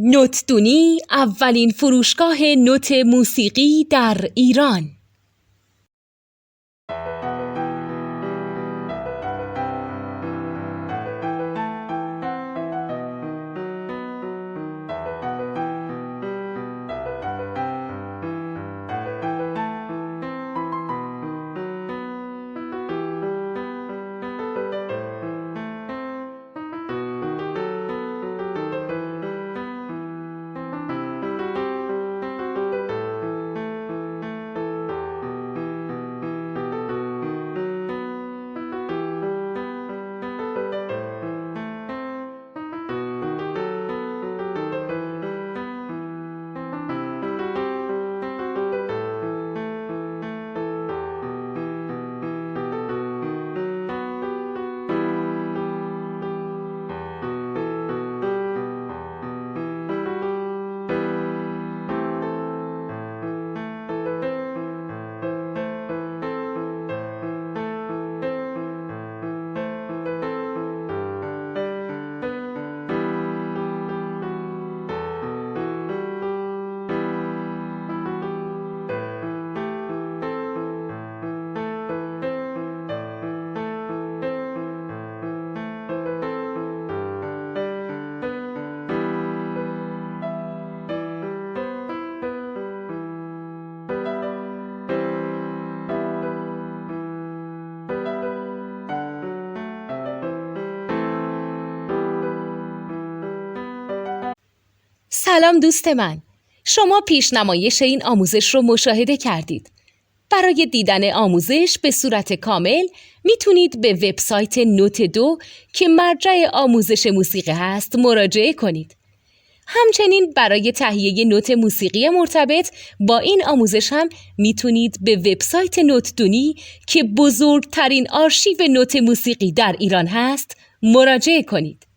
نوتدونی اولین فروشگاه نوت موسیقی در ایران. سلام دوست من، شما پیشنمایش این آموزش رو مشاهده کردید. برای دیدن آموزش به صورت کامل میتونید به وبسایت نوت2 که مرجع آموزش موسیقی هست مراجعه کنید. همچنین برای تهیه نوت موسیقی مرتبط با این آموزش هم میتونید به وبسایت نوتدونی که بزرگترین آرشیو نوت موسیقی در ایران هست مراجعه کنید.